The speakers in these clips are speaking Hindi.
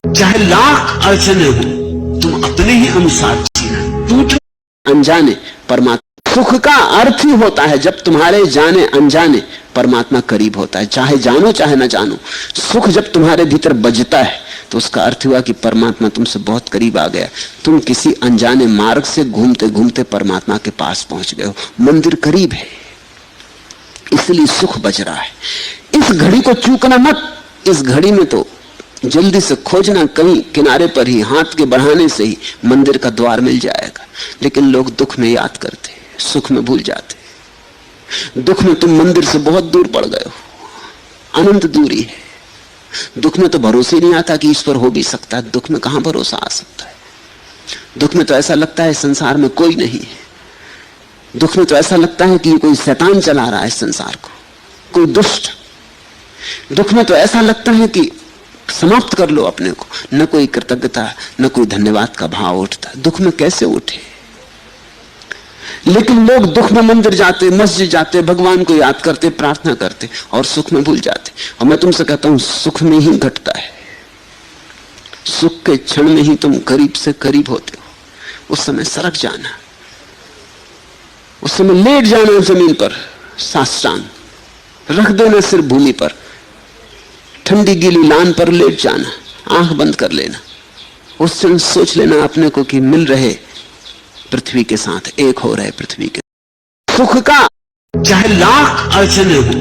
चाहे लाख अड़चने हो, तुम अपने ही अनुसार जीना। टूट अनजाने परमात्मा। सुख का अर्थ ही होता है जब तुम्हारे जाने अनजाने परमात्मा करीब होता है। चाहे जानो चाहे ना जानो, सुख जब तुम्हारे भीतर बजता है तो उसका अर्थ हुआ कि परमात्मा तुमसे बहुत करीब आ गया। तुम किसी अनजाने मार्ग से घूमते घूमते परमात्मा के पास पहुंच गए हो। मंदिर करीब है, इसलिए सुख बज रहा है। इस घड़ी को चूकना मत। इस घड़ी में तो जल्दी से खोजना, कहीं किनारे पर ही हाथ के बढ़ाने से ही मंदिर का द्वार मिल जाएगा। लेकिन लोग दुख में याद करते, सुख में भूल जाते। दुख में तुम मंदिर से बहुत दूर पड़ गए हो, अनंत दूरी है। दुख में तो भरोसे नहीं आता कि ईश्वर हो भी सकता है। दुख में कहां भरोसा आ सकता है? दुख में तो ऐसा लगता है संसार में कोई नहीं है। दुख में तो ऐसा लगता है कि ये कोई शैतान चला रहा है संसार को, कोई दुष्ट। दुख में तो ऐसा लगता है कि समाप्त कर लो अपने को। न कोई कृतज्ञता, न कोई धन्यवाद का भाव उठता। दुख में कैसे उठे? लेकिन लोग दुख में मंदिर जाते, मस्जिद जाते, भगवान को याद करते, प्रार्थना करते और सुख में भूल जाते। और मैं तुमसे कहता हूं, सुख में ही घटता है। सुख के क्षण में ही तुम करीब से करीब होते हो। उस समय सरक जाना, उस समय लेट जाना जमीन पर, साष्टांग रख देना सिर भूमि पर, ठंडी गीली लान पर लेट जाना, आंख बंद कर लेना। उस क्षण सोच लेना अपने को कि मिल रहे पृथ्वी के साथ, एक हो रहे पृथ्वी के। सुख का चाहे लाख अड़चने हो,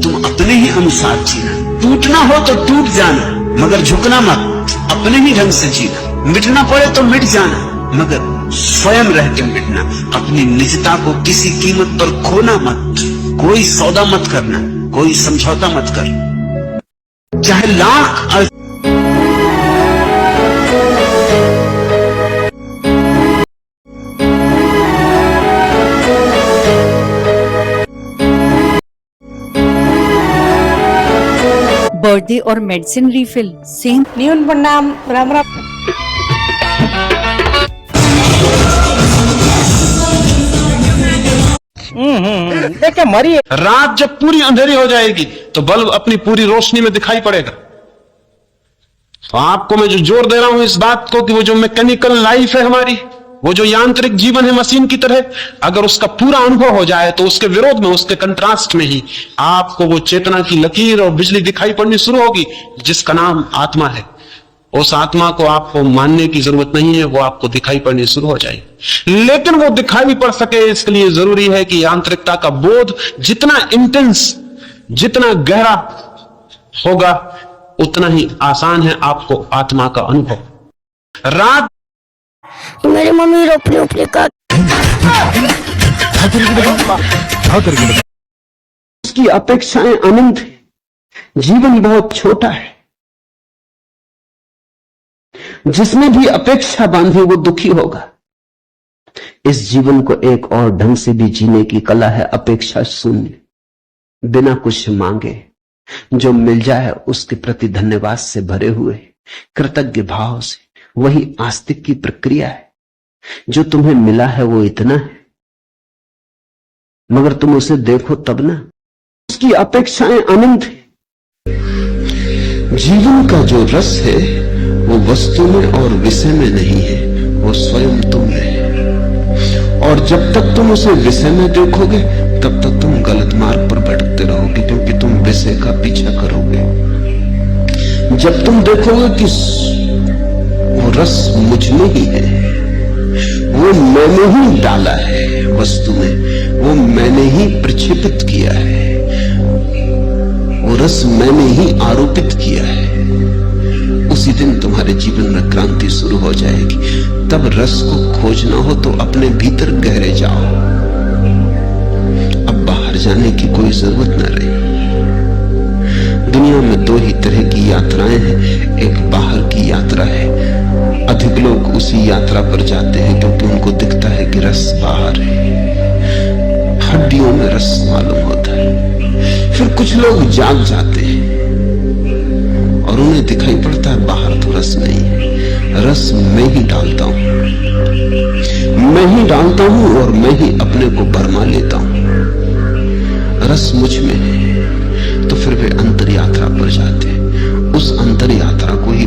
तुम अपने ही अनुसार जीना। टूटना हो तो टूट जाना, मगर झुकना मत। अपने ही ढंग से जीना। मिटना पड़े तो मिट जाना, मगर स्वयं रह के मिटना। अपनी निजता को किसी कीमत पर खोना मत। कोई सौदा मत करना, कोई समझौता मत कर। चाहे लाख बर्थडे और मेडिसिन रिफिल सेम। न्यून प्रणाम, राम राम। देखे मरी। रात जब पूरी अंधेरी हो जाएगी तो बल्ब अपनी पूरी रोशनी में दिखाई पड़ेगा। तो आपको मैं जो जोर दे रहा हूं इस बात को कि वो जो मैकेनिकल लाइफ है हमारी, वो जो यांत्रिक जीवन है मशीन की तरह, अगर उसका पूरा अनुभव हो जाए तो उसके विरोध में, उसके कंट्रास्ट में ही आपको वो चेतना की लकीर और बिजली दिखाई पड़नी शुरू होगी, जिसका नाम आत्मा है। उस आत्मा को आपको मानने की जरूरत नहीं है, वो आपको दिखाई पड़नी शुरू हो जाएगी। लेकिन वो दिखाई पड़ सके इसके लिए जरूरी है कि यांत्रिकता का बोध जितना इंटेंस, जितना गहरा होगा, उतना ही आसान है आपको आत्मा का अनुभव। रात मेरी मम्मी रोपने उपने का उसकी अपेक्षाएं अनंत है। जीवन बहुत छोटा है। जिसने भी अपेक्षा बांधी वो दुखी होगा। इस जीवन को एक और ढंग से भी जीने की कला है, अपेक्षा शून्य, बिना कुछ मांगे। जो मिल जाए उसके प्रति धन्यवाद से भरे हुए, कृतज्ञ भाव से। वही आस्तिक की प्रक्रिया है। जो तुम्हें मिला है वो इतना है, मगर तुम उसे देखो तब ना। उसकी अपेक्षाएं अनंत है। जीवन का जो रस है वो वस्तु में और विषय में नहीं है, वो स्वयं तुम में है। और जब तक तुम उसे विषय में देखोगे तब तक तुम गलत मार्ग पर भटकते रहोगे, क्योंकि तुम विषय का पीछा करोगे। जब तुम देखोगे कि वो रस मुझ में ही है, वो मैंने ही डाला है वस्तु में, वो मैंने ही प्रक्षेपित किया है, वो रस मैंने ही आरोपित किया है, उसी दिन तुम्हारे जीवन में क्रांति शुरू हो जाएगी। तब रस को खोजना हो तो अपने भीतर गहरे जाओ। अब बाहर जाने की कोई जरूरत न रही। दुनिया में दो ही तरह की यात्राएं हैं, एक बाहर की यात्रा है। अधिक लोग उसी यात्रा पर जाते हैं क्योंकि उनको दिखता है कि रस बाहर है, हड्डियों में रस मालूम होता है। फिर कुछ लोग जाग जाते हैं और उन्हें दिखाई पड़ता है बाहर तो रस नहीं है, रस मैं ही डालता हूं, मैं ही डालता हूं और मैं ही अपने को भरमा लेता हूं। रस मुझ में है। तो फिर वे अंतर यात्रा पर जाते हैं। उस अंतर यात्रा को ही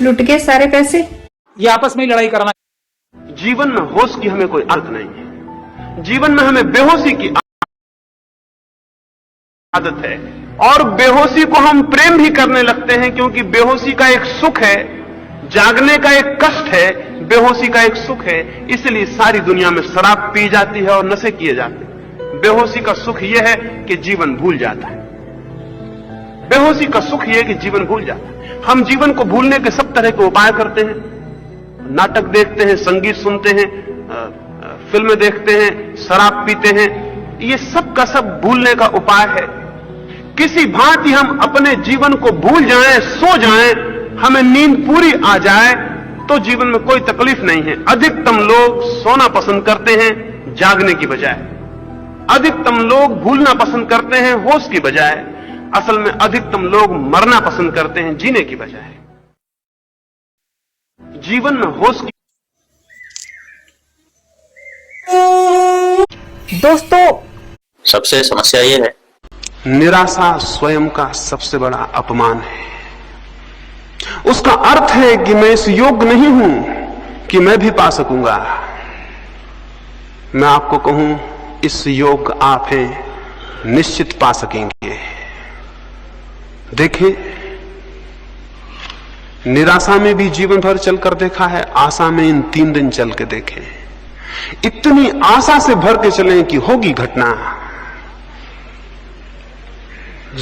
लुट गए सारे पैसे। ये आपस में ही लड़ाई करना। जीवन में होश की हमें कोई अर्थ नहीं है। जीवन में हमें बेहोशी की आदत है, और बेहोशी को हम प्रेम भी करने लगते हैं, क्योंकि बेहोशी का एक सुख है, जागने का एक कष्ट है, बेहोशी का एक सुख है। इसलिए सारी दुनिया में शराब पी जाती है और नशे किए जाते हैं। बेहोशी का सुख यह है कि जीवन भूल जाता है। बेहोशी का सुख यह है कि जीवन भूल जाता है। हम जीवन को भूलने के सब तरह के उपाय करते हैं, नाटक देखते हैं, संगीत सुनते हैं, फिल्में देखते हैं, शराब पीते हैं। ये सब का सब भूलने का उपाय है। किसी भांति हम अपने जीवन को भूल जाएं, सो जाएं, हमें नींद पूरी आ जाए तो जीवन में कोई तकलीफ नहीं है। अधिकतम लोग सोना पसंद करते हैं जागने की बजाय। अधिकतम लोग भूलना पसंद करते हैं होश की बजाय। असल में अधिकतम लोग मरना पसंद करते हैं जीने की बजाय। जीवन में होश की। दोस्तों, सबसे समस्या ये है, निराशा स्वयं का सबसे बड़ा अपमान है। उसका अर्थ है कि मैं इस योग्य नहीं हूं कि मैं भी पा सकूंगा। मैं आपको कहूं, इस योग्य आप हैं, निश्चित पा सकेंगे। देखें, निराशा में भी जीवन भर चलकर देखा है, आशा में इन 3 दिन चल के देखें। इतनी आशा से भर के चलें कि होगी घटना,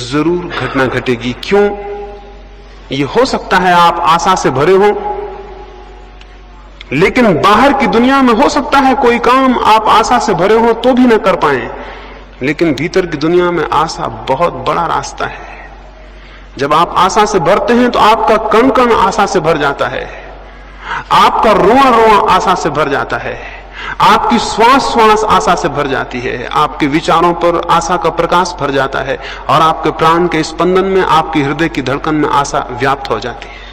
जरूर घटना घटेगी। क्यों? ये हो सकता है आप आशा से भरे हो, लेकिन बाहर की दुनिया में हो सकता है कोई काम आप आशा से भरे हो तो भी न कर पाए, लेकिन भीतर की दुनिया में आशा बहुत बड़ा रास्ता है। जब आप आशा से भरते हैं तो आपका कण कण आशा से भर जाता है, आपका रोआ रोआ आशा से भर जाता है, आपकी श्वास श्वास आशा से भर जाती है, आपके विचारों पर आशा का प्रकाश भर जाता है, और आपके प्राण के स्पंदन में, आपकी हृदय की धड़कन में आशा व्याप्त हो जाती है।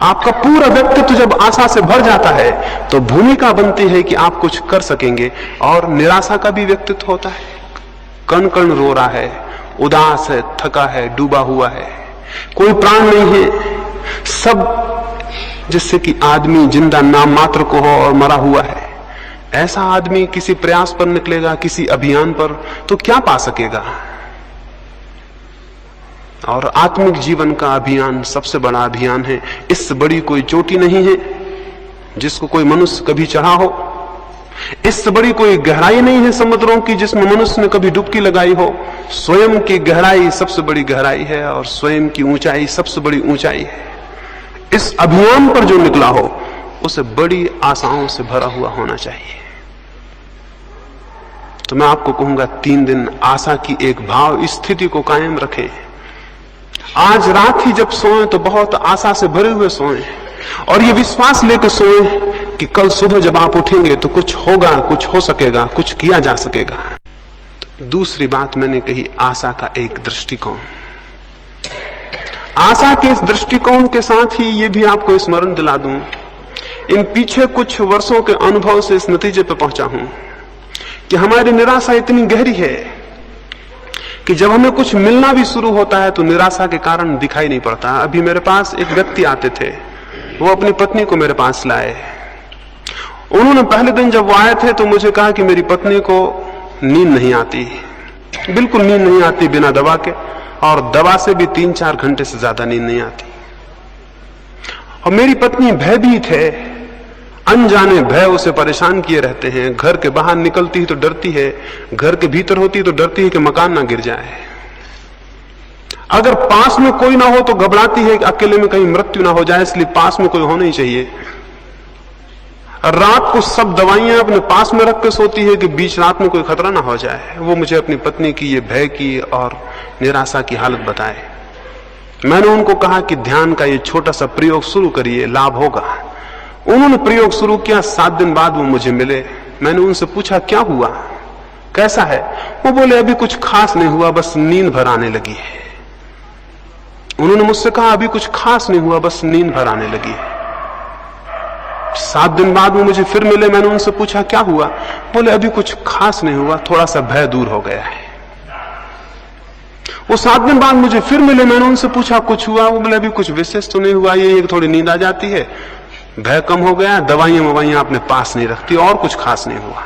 आपका पूरा व्यक्तित्व जब आशा से भर जाता है तो भूमिका बनती है कि आप कुछ कर सकेंगे। और निराशा का भी व्यक्तित्व होता है, कण कण रो रहा है, उदास है, थका है, डूबा हुआ है, कोई प्राण नहीं है, सब जिससे कि आदमी जिंदा नाम मात्र को हो और मरा हुआ है। ऐसा आदमी किसी प्रयास पर निकलेगा, किसी अभियान पर, तो क्या पा सकेगा? और आत्मिक जीवन का अभियान सबसे बड़ा अभियान है। इससे बड़ी कोई चोटी नहीं है जिसको कोई मनुष्य कभी चढ़ा हो। इससे बड़ी कोई गहराई नहीं है समुद्रों की जिसमें मनुष्य ने कभी डुबकी लगाई हो। स्वयं की गहराई सबसे बड़ी गहराई है और स्वयं की ऊंचाई सबसे बड़ी ऊंचाई है। इस अभियान पर जो निकला हो उसे बड़ी आशाओं से भरा हुआ होना चाहिए। तो मैं आपको कहूंगा, 3 दिन आशा की एक भाव स्थिति को कायम रखें। आज रात ही जब सोएं तो बहुत आशा से भरे हुए सोएं, और ये विश्वास लेकर सोएं कि कल सुबह जब आप उठेंगे तो कुछ होगा, कुछ हो सकेगा, कुछ किया जा सकेगा। दूसरी बात मैंने कही, आशा का एक दृष्टिकोण। आशा के इस दृष्टिकोण के साथ ही ये भी आपको स्मरण दिला दूं, इन पीछे कुछ वर्षों के अनुभव से इस नतीजे पर पहुंचा हूं कि हमारी निराशा इतनी गहरी है कि जब हमें कुछ मिलना भी शुरू होता है तो निराशा के कारण दिखाई नहीं पड़ता। अभी मेरे पास एक व्यक्ति आते थे, वो अपनी पत्नी को मेरे पास लाए। उन्होंने पहले दिन जब वो आए थे तो मुझे कहा कि मेरी पत्नी को नींद नहीं आती, बिल्कुल नींद नहीं आती बिना दवा के, और दवा से भी 3-4 घंटे से ज्यादा नींद नहीं आती। और मेरी पत्नी भयभीत है, अनजाने भय उसे परेशान किए रहते हैं। घर के बाहर निकलती ही तो डरती है, घर के भीतर होती तो डरती है कि मकान ना गिर जाए। अगर पास में कोई ना हो तो घबराती है कि अकेले में कहीं मृत्यु ना हो जाए, इसलिए पास में कोई होना ही चाहिए। रात को सब दवाइयां अपने पास में रख के सोती है कि बीच रात में कोई खतरा ना हो जाए। वो मुझे अपनी पत्नी की ये भय की और निराशा की हालत बताए। मैंने उनको कहा कि ध्यान का ये छोटा सा प्रयोग शुरू करिए, लाभ होगा। उन्होंने प्रयोग शुरू किया। 7 दिन बाद वो मुझे मिले। मैंने उनसे पूछा क्या हुआ, कैसा है? वो बोले अभी कुछ खास नहीं हुआ, बस नींद भर आने लगी है। उन्होंने मुझसे कहा अभी कुछ खास नहीं हुआ, बस नींद भर आने लगी है। 7 दिन बाद वो मुझे फिर मिले। मैंने उनसे पूछा क्या हुआ? बोले अभी कुछ खास नहीं हुआ, थोड़ा सा भय दूर हो गया है। वो 7 दिन बाद मुझे फिर मिले, मैंने उनसे पूछा कुछ हुआ? वो बोले अभी कुछ विशेष तो नहीं हुआ, ये थोड़ी नींद आ जाती है, भय कम हो गया, दवाइयां मवाइयां अपने पास नहीं रखती, और कुछ खास नहीं हुआ।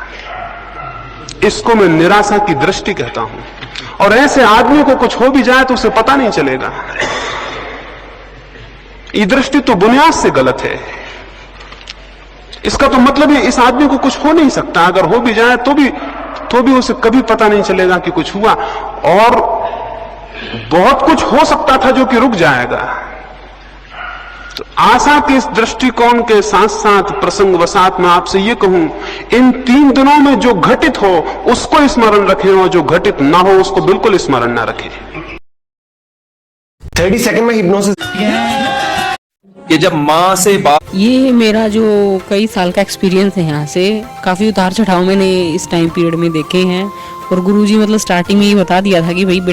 इसको मैं निराशा की दृष्टि कहता हूं। और ऐसे आदमी को कुछ हो भी जाए तो उसे पता नहीं चलेगा। ये दृष्टि तो बुनियाद से गलत है। इसका तो मतलब है इस आदमी को कुछ हो नहीं सकता, अगर हो भी जाए तो भी उसे कभी पता नहीं चलेगा कि कुछ हुआ। और बहुत कुछ हो सकता था जो कि रुक जाएगा। तो आशा के इस दृष्टिकोण के साथ साथ प्रसंगवशात मैं आपसे ये कहूं, इन 3 दिनों में जो घटित हो उसको स्मरण रखें, और जो घटित ना हो उसको बिल्कुल स्मरण ना रखें। 30 सेकंड में हिप्नोसिस। कि जब माँ से बात, ये मेरा जो कई साल का एक्सपीरियंस है, यहाँ से काफ़ी उतार चढ़ाव मैंने इस टाइम पीरियड में देखे हैं। और गुरुजी मतलब स्टार्टिंग में ही बता दिया था कि भाई बेटा